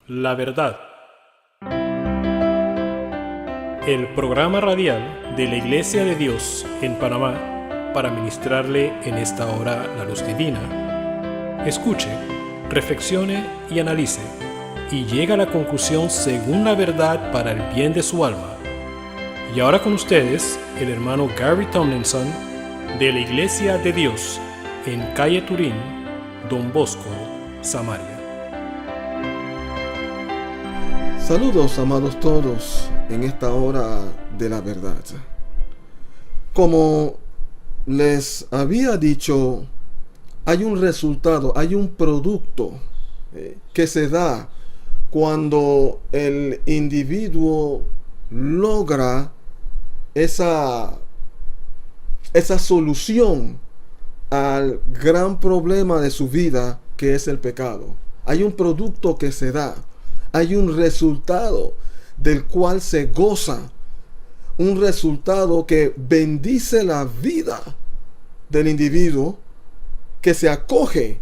La Verdad. El programa radial de la Iglesia de Dios en Panamá para ministrarle en esta hora la luz divina. Escuche, reflexione y analice, y llegue a la conclusión según la verdad para el bien de su alma. Y ahora con ustedes, el hermano Gary Tomlinson, de la Iglesia de Dios en calle Turín, Don Bosco, Samaria. Saludos, amados todos, en esta hora de la verdad. Como les había dicho, hay un resultado, hay un producto que se da cuando el individuo logra esa solución al gran problema de su vida, que es el pecado. Hay un producto que se da. Hay un resultado del cual se goza, un resultado que bendice la vida del individuo que se acoge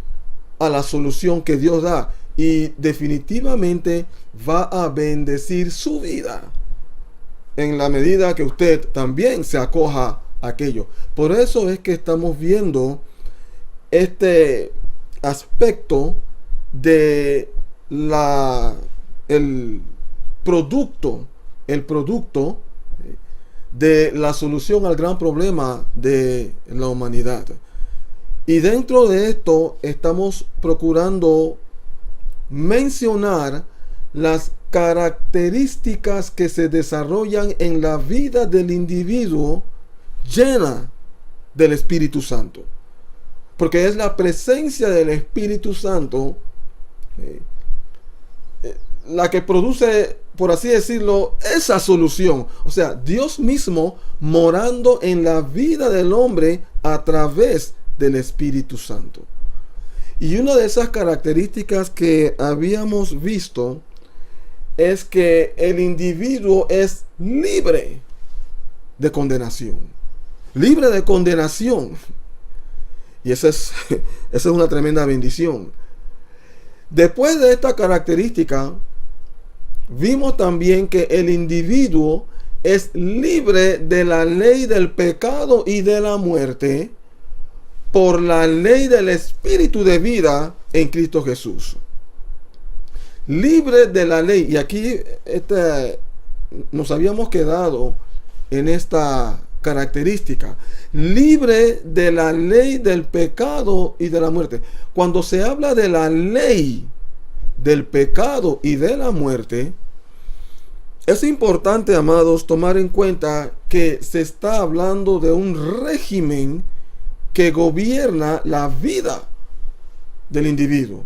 a la solución que Dios da, y definitivamente va a bendecir su vida en la medida que usted también se acoja a aquello. Por eso es que estamos viendo este aspecto de el producto de la solución al gran problema de la humanidad. Y dentro de esto estamos procurando mencionar las características que se desarrollan en la vida del individuo llena del Espíritu Santo. Porque es la presencia del Espíritu Santo la que produce, por así decirlo, esa solución. O sea, Dios mismo morando en la vida del hombre a través del Espíritu Santo. Y una de esas características que habíamos visto es que el individuo es libre de condenación. Libre de condenación. Y esa es una tremenda bendición. Después de esta característica, vimos también que el individuo es libre de la ley del pecado y de la muerte por la ley del Espíritu de vida en Cristo Jesús. Libre de la ley. Y aquí nos habíamos quedado en esta característica. Libre de la ley del pecado y de la muerte. Cuando se habla de la ley del pecado y de la muerte, es importante, amados, tomar en cuenta que se está hablando de un régimen que gobierna la vida del individuo.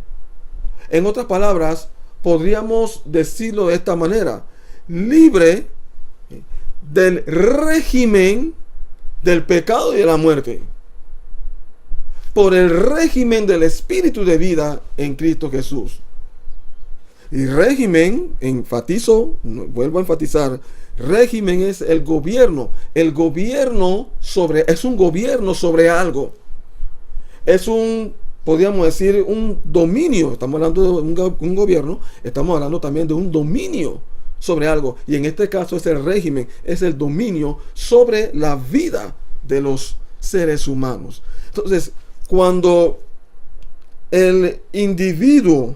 En otras palabras, podríamos decirlo de esta manera: libre del régimen del pecado y de la muerte por el régimen del Espíritu de vida en Cristo Jesús. Y régimen, vuelvo a enfatizar, régimen es el gobierno. El gobierno es un gobierno sobre algo. Es podríamos decir, un dominio. Estamos hablando de un gobierno, estamos hablando también de un dominio sobre algo. Y en este caso es el régimen, es el dominio sobre la vida de los seres humanos. Entonces, cuando el individuo,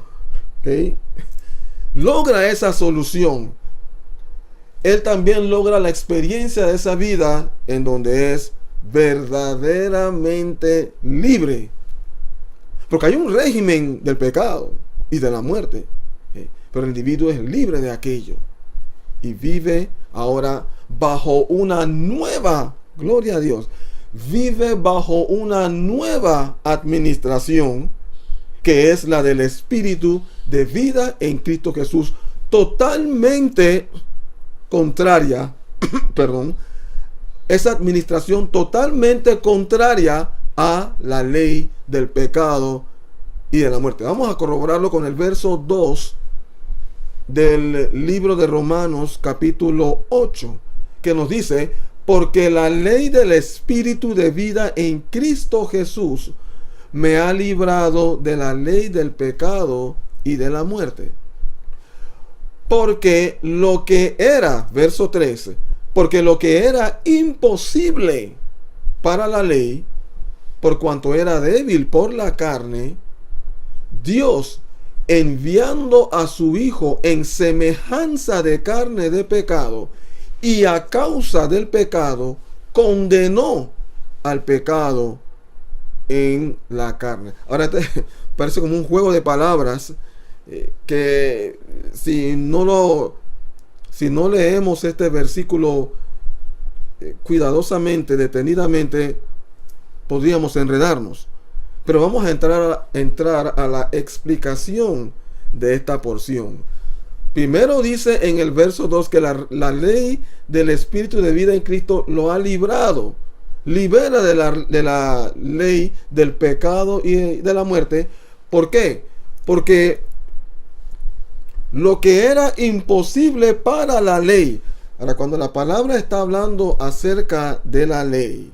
logra esa solución, él también logra la experiencia de esa vida en donde es verdaderamente libre. Porque hay un régimen del pecado y de la muerte, pero el individuo es libre de aquello y vive ahora bajo una nueva, gloria a Dios, vive bajo una nueva administración, que es la del Espíritu de vida en Cristo Jesús, totalmente contraria, esa administración totalmente contraria a la ley del pecado y de la muerte. Vamos a corroborarlo con el verso 2 del libro de Romanos, capítulo 8, que nos dice: porque la ley del Espíritu de vida en Cristo Jesús me ha librado de la ley del pecado y de la muerte. Porque lo que era, verso 13, porque lo que era imposible para la ley, por cuanto era débil por la carne, Dios, enviando a su Hijo en semejanza de carne de pecado, y a causa del pecado, condenó al pecado en la carne. Ahora parece como un juego de palabras que si no leemos este versículo cuidadosamente, detenidamente, podríamos enredarnos. Pero vamos a entrar a la explicación de esta porción. Primero dice en el verso 2 que la ley del Espíritu de vida en Cristo lo ha librado. Libera de la ley del pecado y de la muerte. ¿Por qué? Porque lo que era imposible para la ley. Ahora, cuando la palabra está hablando acerca de la ley,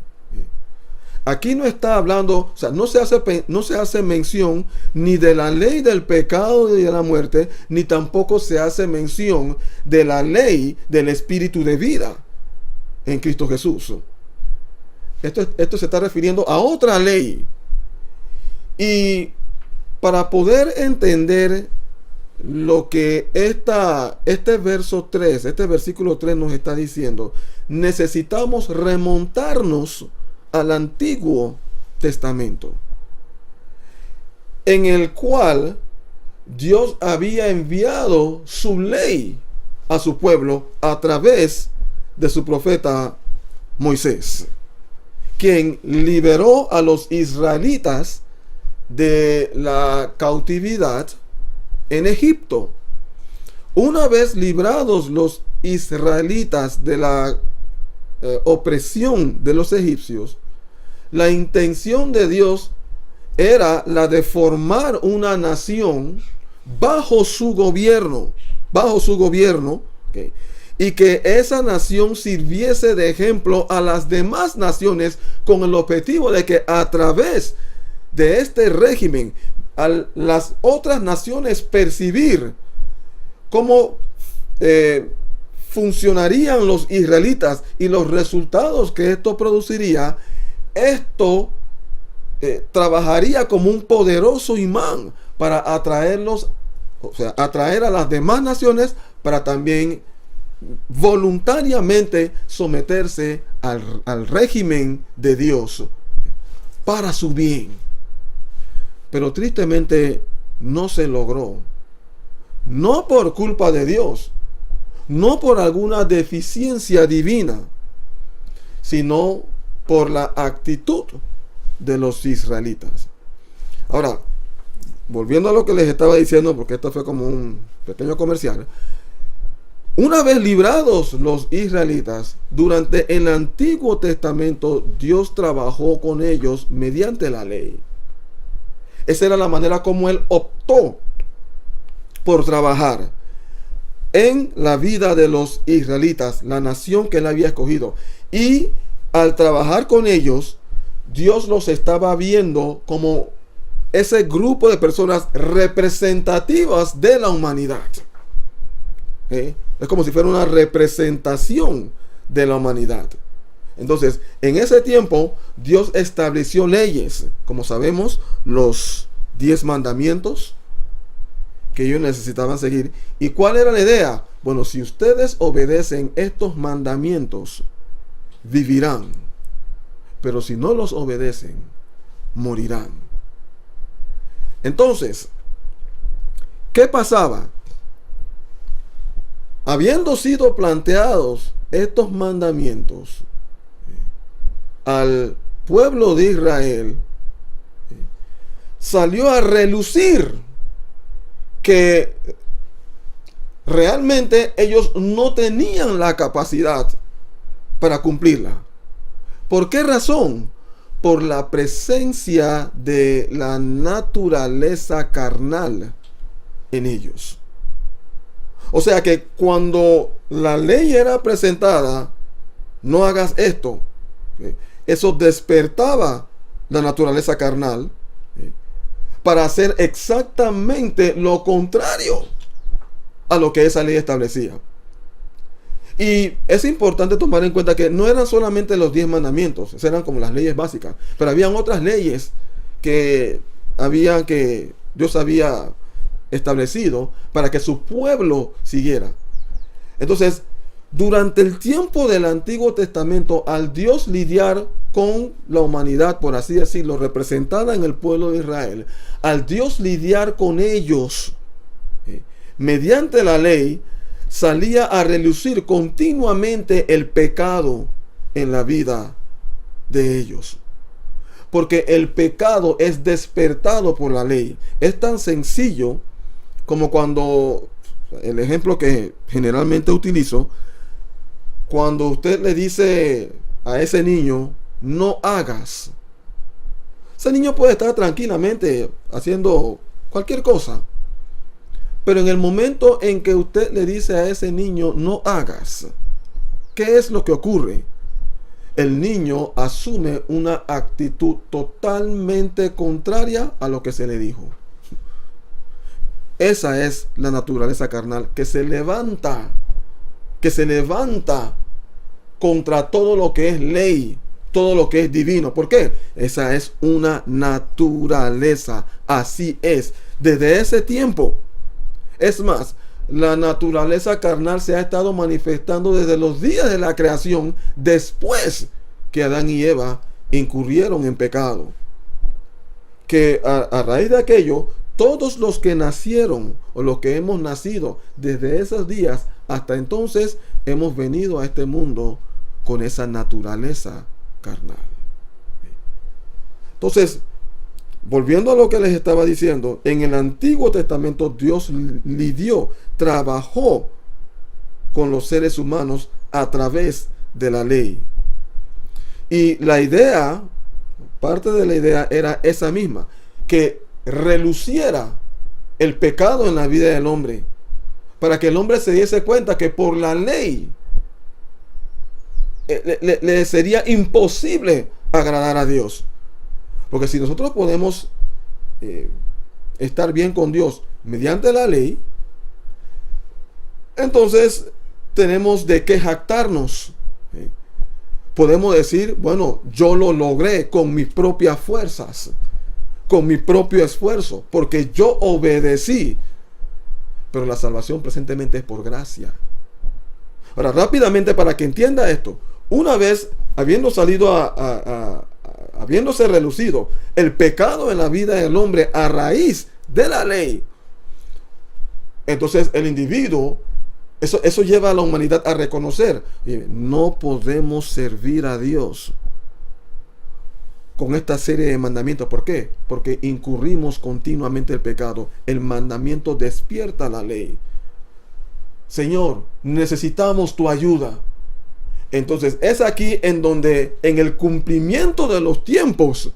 aquí no está hablando, o sea, no se hace mención ni de la ley del pecado y de la muerte, ni tampoco se hace mención de la ley del Espíritu de vida en Cristo Jesús. Esto se está refiriendo a otra ley. Y para poder entender lo que este versículo 3 nos está diciendo, necesitamos remontarnos al Antiguo Testamento, en el cual Dios había enviado su ley a su pueblo a través de su profeta Moisés, quien liberó a los israelitas de la cautividad en Egipto. Una vez librados los israelitas de la opresión de los egipcios, la intención de Dios era la de formar una nación bajo su gobierno, ¿okay? Y que esa nación sirviese de ejemplo a las demás naciones, con el objetivo de que a través de este régimen a las otras naciones percibir cómo funcionarían los israelitas y los resultados que esto produciría. Esto trabajaría como un poderoso imán para atraerlos, o sea, atraer a las demás naciones para también voluntariamente someterse al régimen de Dios para su bien. Pero tristemente no se logró. No por culpa de Dios, no por alguna deficiencia divina, sino por la actitud de los israelitas. Ahora, volviendo a lo que les estaba diciendo, porque esto fue como un pequeño comercial. Una vez librados los israelitas, durante el Antiguo Testamento, Dios trabajó con ellos mediante la ley. Esa era la manera como Él optó por trabajar en la vida de los israelitas, la nación que Él había escogido. Y al trabajar con ellos, Dios los estaba viendo como ese grupo de personas representativas de la humanidad. Es como si fuera una representación de la humanidad. Entonces, en ese tiempo, Dios estableció leyes, como sabemos, los 10 mandamientos que ellos necesitaban seguir. ¿Y cuál era la idea? Bueno, si ustedes obedecen estos mandamientos, vivirán. Pero si no los obedecen, morirán. Entonces, ¿qué pasaba? Habiendo sido planteados estos mandamientos al pueblo de Israel, salió a relucir que realmente ellos no tenían la capacidad para cumplirla. ¿Por qué razón? Por la presencia de la naturaleza carnal en ellos. O sea que cuando la ley era presentada, no hagas esto, eso despertaba la naturaleza carnal para hacer exactamente lo contrario a lo que esa ley establecía. Y es importante tomar en cuenta que no eran solamente los 10 mandamientos, esas eran como las leyes básicas, pero habían otras leyes que Dios había establecido para que su pueblo siguiera. Entonces, durante el tiempo del Antiguo Testamento, al Dios lidiar con la humanidad, por así decirlo, representada en el pueblo de Israel, al Dios lidiar con ellos, mediante la ley, salía a relucir continuamente el pecado en la vida de ellos. Porque el pecado es despertado por la ley. Es tan sencillo como cuando, el ejemplo que generalmente utilizo, cuando usted le dice a ese niño, no hagas. Ese niño puede estar tranquilamente haciendo cualquier cosa. Pero en el momento en que usted le dice a ese niño, no hagas, ¿qué es lo que ocurre? El niño asume una actitud totalmente contraria a lo que se le dijo. Esa es la naturaleza carnal que se levanta contra todo lo que es ley, todo lo que es divino. ¿Por qué? Esa es una naturaleza. Así es. Desde ese tiempo. Es más, la naturaleza carnal se ha estado manifestando desde los días de la creación, después que Adán y Eva incurrieron en pecado. Que a raíz de aquello, todos los que nacieron o los que hemos nacido desde esos días hasta entonces, hemos venido a este mundo con esa naturaleza carnal. Entonces, volviendo a lo que les estaba diciendo, en el Antiguo Testamento Dios lidió, trabajó con los seres humanos a través de la ley. Y la idea, parte de la idea era esa misma, que reluciera el pecado en la vida del hombre, para que el hombre se diese cuenta que por la ley le sería imposible agradar a Dios. Porque si nosotros podemos estar bien con Dios mediante la ley, entonces tenemos de qué jactarnos. Podemos decir, bueno, yo lo logré con mis propias fuerzas, con mi propio esfuerzo, porque yo obedecí. Pero la salvación presentemente es por gracia. Ahora, rápidamente, para que entienda esto, una vez habiendo salido habiéndose relucido el pecado en la vida del hombre a raíz de la ley, entonces el individuo, eso lleva a la humanidad a reconocer, no podemos servir a Dios con esta serie de mandamientos. ¿Por qué? Porque incurrimos continuamente el pecado. El mandamiento despierta la ley. Señor, necesitamos tu ayuda. Entonces es aquí en donde, en el cumplimiento de los tiempos,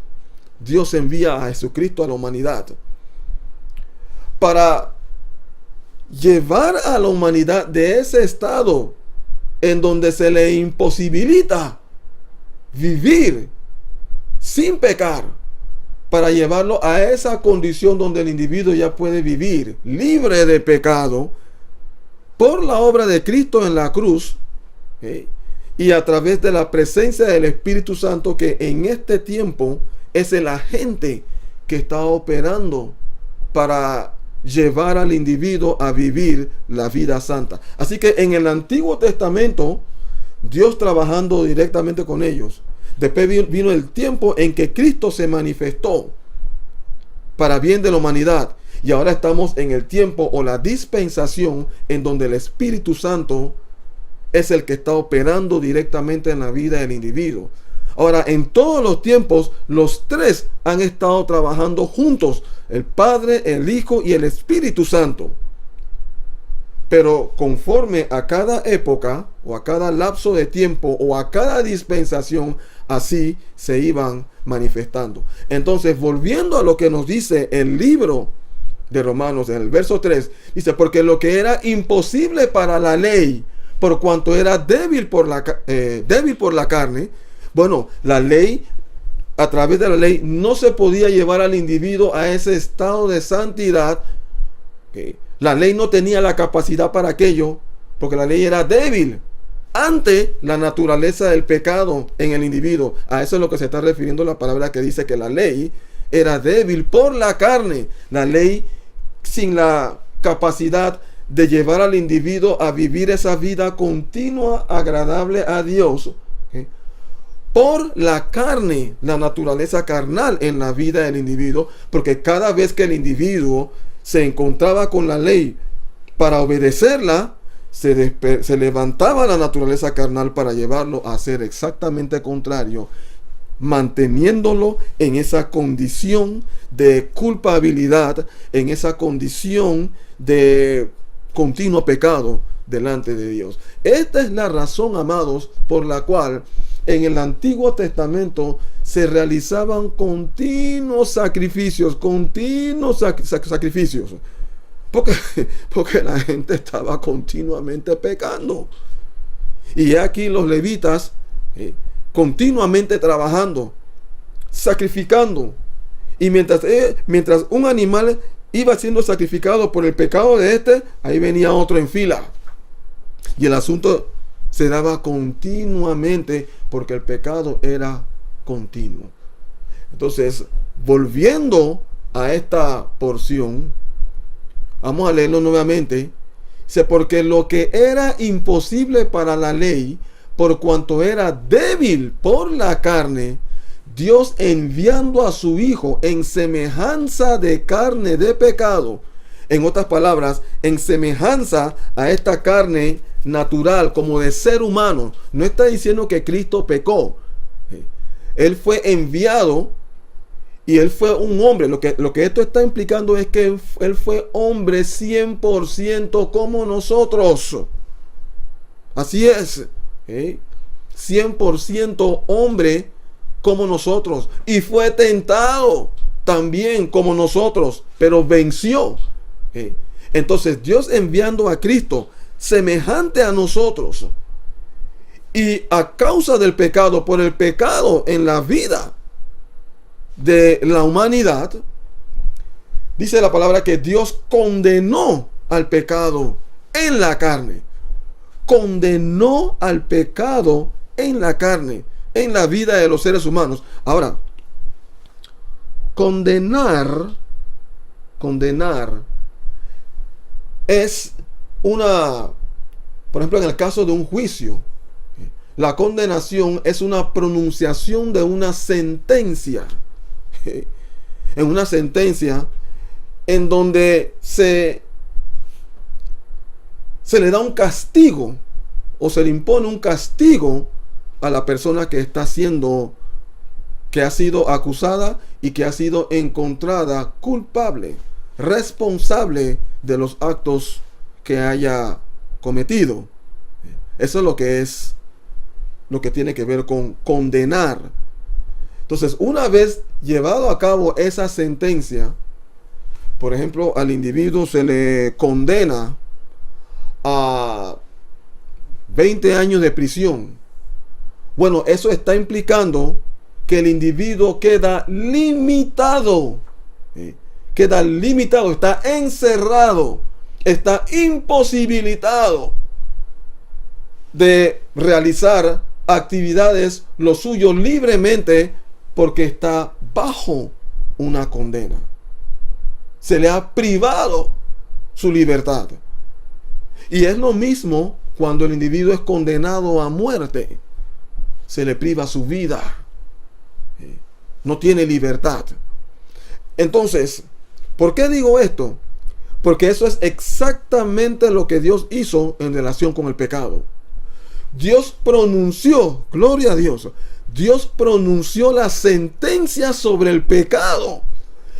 Dios envía a Jesucristo a la humanidad para llevar a la humanidad de ese estado en donde se le imposibilita vivir sin pecar, para llevarlo a esa condición donde el individuo ya puede vivir libre de pecado por la obra de Cristo en la cruz, y a través de la presencia del Espíritu Santo, que en este tiempo es el agente que está operando para llevar al individuo a vivir la vida santa. Así que en el Antiguo Testamento, Dios trabajando directamente con ellos. Después vino el tiempo en que Cristo se manifestó para bien de la humanidad. Y ahora estamos en el tiempo o la dispensación en donde el Espíritu Santo es el que está operando directamente en la vida del individuo. Ahora, en todos los tiempos, los tres han estado trabajando juntos: el Padre, el Hijo y el Espíritu Santo. Pero conforme a cada época, o a cada lapso de tiempo, o a cada dispensación, así se iban manifestando. Entonces, volviendo a lo que nos dice el libro de Romanos, en el verso 3, dice: porque lo que era imposible para la ley, por cuanto era débil por la carne, bueno, la ley, a través de la ley, no se podía llevar al individuo a ese estado de santidad. La ley no tenía la capacidad para aquello, porque la ley era débil ante la naturaleza del pecado en el individuo. A eso es lo que se está refiriendo la palabra que dice que la ley era débil por la carne. La ley sin la capacidad de llevar al individuo a vivir esa vida continua, agradable a Dios. ¿Okay? Por la carne, la naturaleza carnal en la vida del individuo, porque cada vez que el individuo se encontraba con la ley para obedecerla, se levantaba la naturaleza carnal para llevarlo a hacer exactamente contrario, manteniéndolo en esa condición de culpabilidad, en esa condición de continuo pecado delante de Dios. Esta es la razón, amados, por la cual en el Antiguo Testamento se realizaban continuos sacrificios, porque la gente estaba continuamente pecando. Y aquí los levitas continuamente trabajando, sacrificando. Y mientras un animal iba siendo sacrificado por el pecado de este, ahí venía otro en fila. Y el asunto se daba continuamente porque el pecado era continuo. Entonces, volviendo a esta porción, vamos a leerlo nuevamente. Dice, porque lo que era imposible para la ley, por cuanto era débil por la carne, Dios enviando a su Hijo en semejanza de carne de pecado, en otras palabras, en semejanza a esta carne natural, como de ser humano. No está diciendo que Cristo pecó. Él fue enviado y él fue un hombre. Lo que esto está implicando es que él fue hombre 100% como nosotros. Así es. 100% hombre como nosotros. Y fue tentado también como nosotros, pero venció. Entonces Dios enviando a Cristo semejante a nosotros, y a causa del pecado, por el pecado en la vida de la humanidad, dice la palabra que Dios condenó al pecado en la carne. Condenó al pecado en la carne, en la vida de los seres humanos. Ahora, condenar es por ejemplo, en el caso de un juicio, la condenación es una pronunciación de una sentencia. En una sentencia en donde se le da un castigo o se le impone un castigo a la persona que ha sido acusada y que ha sido encontrada culpable, responsable de los actos que haya cometido. Eso es lo que tiene que ver con condenar. Entonces, una vez llevado a cabo esa sentencia, por ejemplo, al individuo se le condena a 20 años de prisión. Bueno, eso está implicando que el individuo queda limitado. Queda limitado, está encerrado, está imposibilitado de realizar actividades lo suyo libremente porque está bajo una condena. Se le ha privado su libertad. Y es lo mismo cuando el individuo es condenado a muerte. Se le priva su vida. No tiene libertad. Entonces, ¿por qué digo esto? Porque eso es exactamente lo que Dios hizo en relación con el pecado. Dios pronunció, gloria a Dios, Dios pronunció la sentencia sobre el pecado.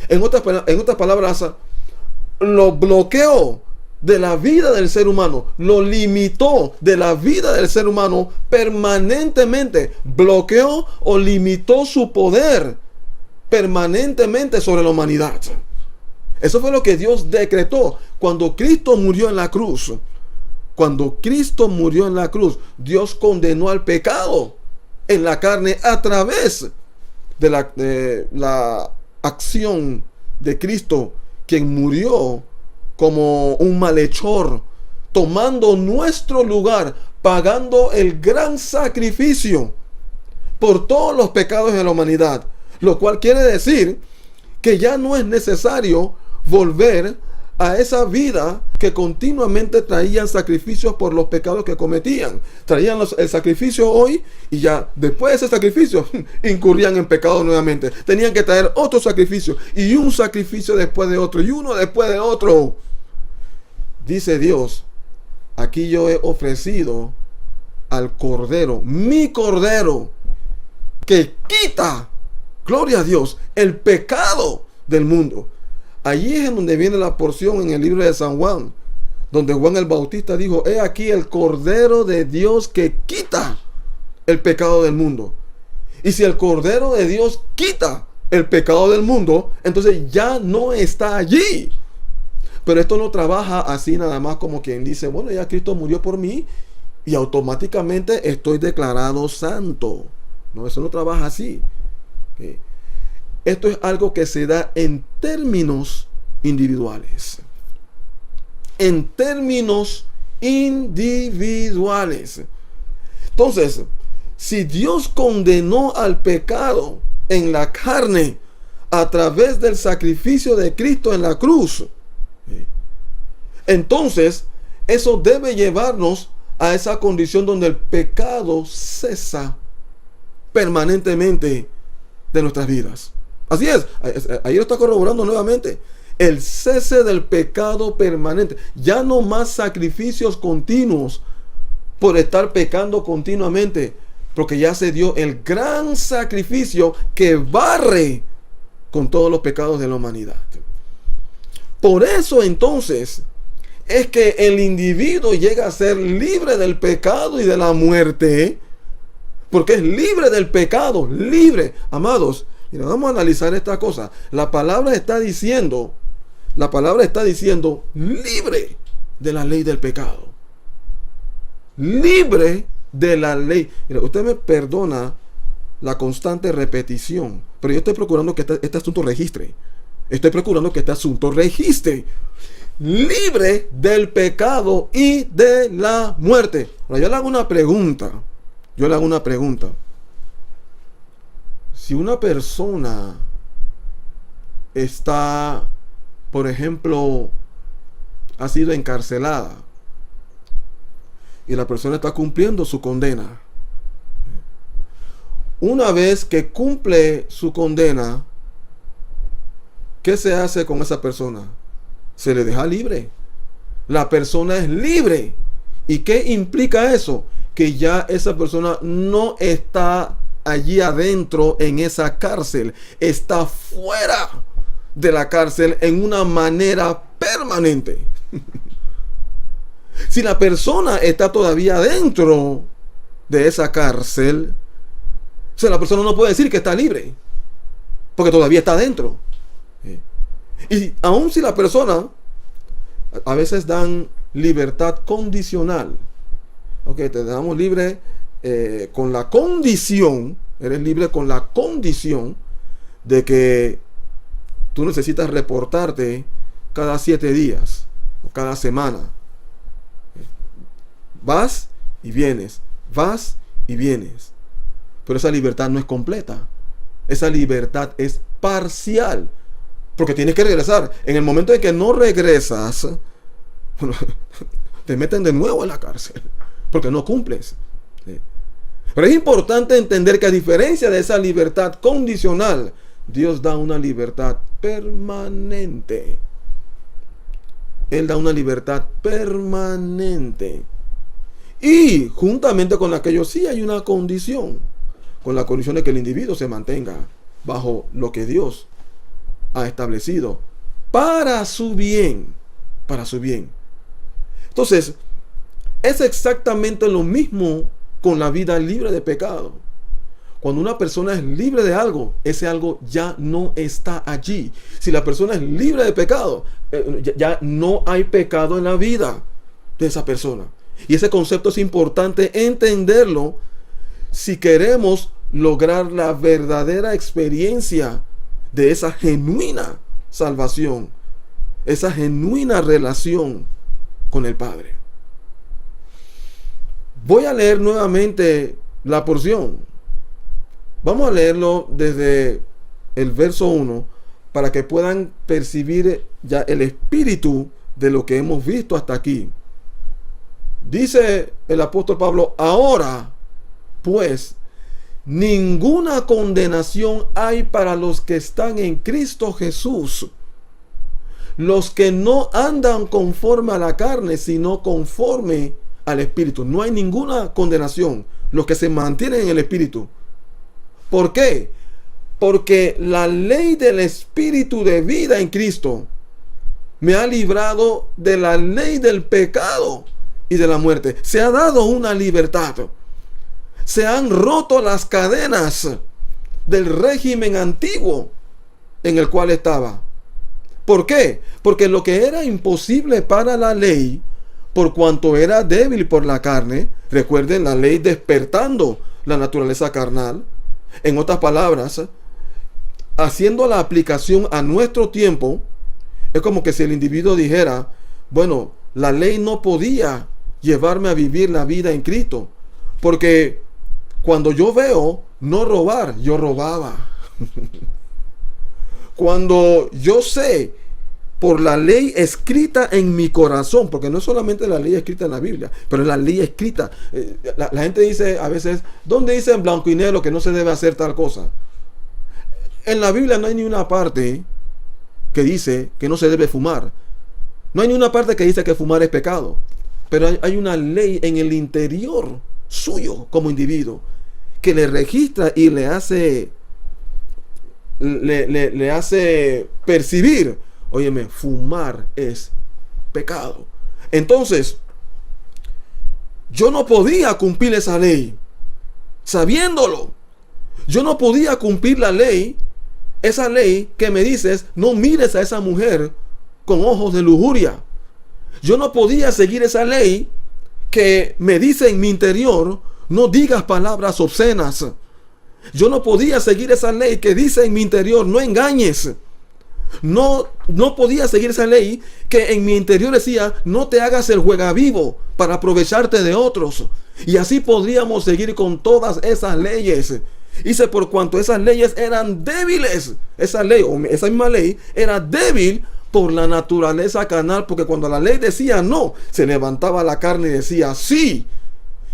En otras palabras, lo bloqueó de la vida del ser humano, lo limitó de la vida del ser humano permanentemente, bloqueó o limitó su poder permanentemente sobre la humanidad. Eso fue lo que Dios decretó cuando Cristo murió en la cruz. Cuando Cristo murió en la cruz, Dios condenó al pecado en la carne a través de la acción de Cristo, quien murió como un malhechor, tomando nuestro lugar, pagando el gran sacrificio por todos los pecados de la humanidad. Lo cual quiere decir que ya no es necesario volver a esa vida que continuamente traían sacrificios por los pecados que cometían. Traían el sacrificio hoy y ya después de ese sacrificio incurrían en pecado nuevamente. Tenían que traer otro sacrificio y un sacrificio después de otro y uno después de otro. Dice Dios, aquí yo he ofrecido al Cordero, mi Cordero, que quita, gloria a Dios, el pecado del mundo. Allí es en donde viene la porción en el libro de San Juan, donde Juan el Bautista dijo, he aquí el Cordero de Dios que quita el pecado del mundo. Y si el Cordero de Dios quita el pecado del mundo, entonces ya no está allí. Pero esto no trabaja así nada más como quien dice, bueno, ya Cristo murió por mí y automáticamente estoy declarado santo. No, eso no trabaja así. ¿Okay? Esto es algo que se da en términos individuales. En términos individuales. Entonces, si Dios condenó al pecado en la carne a través del sacrificio de Cristo en la cruz, entonces eso debe llevarnos a esa condición donde el pecado cesa permanentemente de nuestras vidas. Así es, ahí lo está corroborando nuevamente. El cese del pecado permanente. Ya no más sacrificios continuos por estar pecando continuamente, porque ya se dio el gran sacrificio que barre con todos los pecados de la humanidad. Por eso entonces es que el individuo llega a ser libre del pecado y de la muerte, porque es libre del pecado, libre. Amados, y vamos a analizar esta cosa. La palabra está diciendo libre de la ley del pecado. Libre de la ley. Mira, usted me perdona la constante repetición, pero yo estoy procurando que este asunto registre. Libre del pecado y de la muerte. Ahora, yo le hago una pregunta. Si una persona está, por ejemplo, ha sido encarcelada y la persona está cumpliendo su condena, una vez que cumple su condena, ¿qué se hace con esa persona? Se le deja libre. La persona es libre. ¿Y qué implica eso? Que ya esa persona no está allí adentro en esa cárcel, está fuera de la cárcel en una manera permanente. Si la persona está todavía dentro de esa cárcel, o sea, la persona no puede decir que está libre, porque todavía está dentro. Y aun si la persona, a veces dan libertad condicional. Ok, te damos libre con la condición, eres libre con la condición de que tú necesitas reportarte cada 7 días o cada semana. Vas y vienes, pero esa libertad no es completa. Esa libertad es parcial, porque tienes que regresar. En el momento en que no regresas, bueno, te meten de nuevo en la cárcel, porque no cumples. Pero es importante entender que a diferencia de esa libertad condicional, Dios da una libertad permanente. Él da una libertad permanente. Y juntamente con aquello sí hay una condición, con la condición de que el individuo se mantenga bajo lo que Dios ha establecido para su bien, Entonces, es exactamente lo mismo con la vida libre de pecado. Cuando una persona es libre de algo, ese algo ya no está allí. Si la persona es libre de pecado, ya no hay pecado en la vida de esa persona. Y ese concepto es importante entenderlo si queremos lograr la verdadera experiencia de esa genuina salvación, esa genuina relación con el Padre. Voy a leer nuevamente la porción. Vamos a leerlo desde el verso 1 para que puedan percibir ya el espíritu de lo que hemos visto hasta aquí. Dice el apóstol Pablo: ahora, pues, ninguna condenación hay para los que están en Cristo Jesús, los que no andan conforme a la carne, sino conforme al Espíritu. No hay ninguna condenación, los que se mantienen en el Espíritu. ¿Por qué? Porque la ley del Espíritu de vida en Cristo me ha librado de la ley del pecado y de la muerte. Se ha dado una libertad. Se han roto las cadenas del régimen antiguo en el cual estaba. ¿Por qué? Porque lo que era imposible para la ley, por cuanto era débil por la carne, recuerden, la ley despertando la naturaleza carnal. En otras palabras, haciendo la aplicación a nuestro tiempo, es como que si el individuo dijera: bueno, la ley no podía llevarme a vivir la vida en Cristo, porque cuando yo veo no robar, yo robaba. Cuando yo sé por la ley escrita en mi corazón, porque no es solamente la ley escrita en la Biblia, pero es la ley escrita. La gente dice a veces: ¿dónde dice en blanco y negro que no se debe hacer tal cosa? En la Biblia no hay ni una parte que dice que no se debe fumar. No hay ni una parte que dice que fumar es pecado. Pero hay una ley en el interior suyo como individuo que le registra y le hace percibir: óyeme, fumar es pecado. Entonces, yo no podía cumplir esa ley sabiéndolo. Yo no podía cumplir la ley, esa ley que me dices: no mires a esa mujer con ojos de lujuria. Yo no podía seguir esa ley que me dice en mi interior: no digas palabras obscenas. Yo no podía seguir esa ley que dice en mi interior: no engañes. No podía seguir esa ley que en mi interior decía: no te hagas el juegavivo para aprovecharte de otros. Y así podríamos seguir con todas esas leyes. Dice: por cuanto esas leyes eran débiles, esa ley, o esa misma ley, era débil por la naturaleza carnal, porque cuando la ley decía no, se levantaba la carne y decía sí.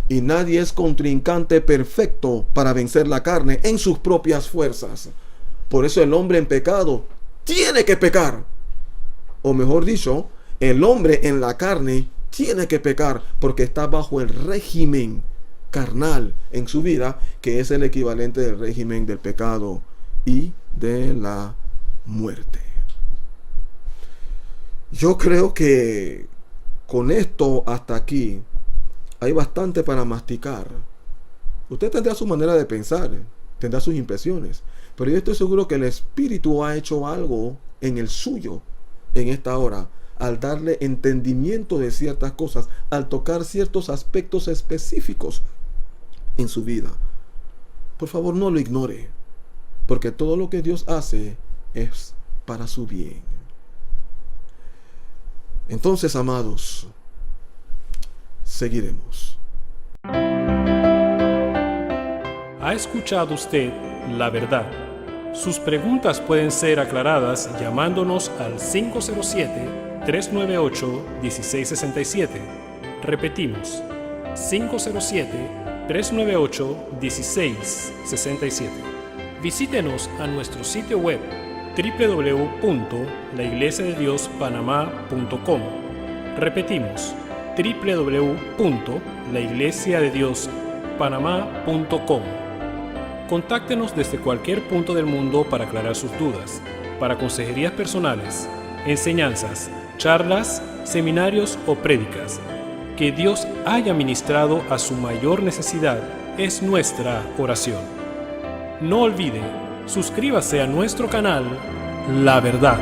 Y nadie es contrincante perfecto para vencer la carne en sus propias fuerzas. Por eso el hombre en pecado tiene que pecar. O mejor dicho, el hombre en la carne tiene que pecar, porque está bajo el régimen carnal en su vida, que es el equivalente del régimen del pecado y de la muerte. Yo creo que con esto hasta aquí hay bastante para masticar. Usted tendrá su manera de pensar, tendrá sus impresiones, pero yo estoy seguro que el Espíritu ha hecho algo en el suyo en esta hora, al darle entendimiento de ciertas cosas, al tocar ciertos aspectos específicos en su vida. Por favor, no lo ignore, porque todo lo que Dios hace es para su bien. Entonces, amados, seguiremos. ¿Ha escuchado usted la verdad? Sus preguntas pueden ser aclaradas llamándonos al 507-398-1667. Repetimos, 507-398-1667. Visítenos a nuestro sitio web www.laiglesiadediospanamá.com. Repetimos, www.laiglesiadediospanamá.com. Contáctenos desde cualquier punto del mundo para aclarar sus dudas, para consejerías personales, enseñanzas, charlas, seminarios o prédicas. Que Dios haya ministrado a su mayor necesidad es nuestra oración. No olvide, suscríbase a nuestro canal La Verdad.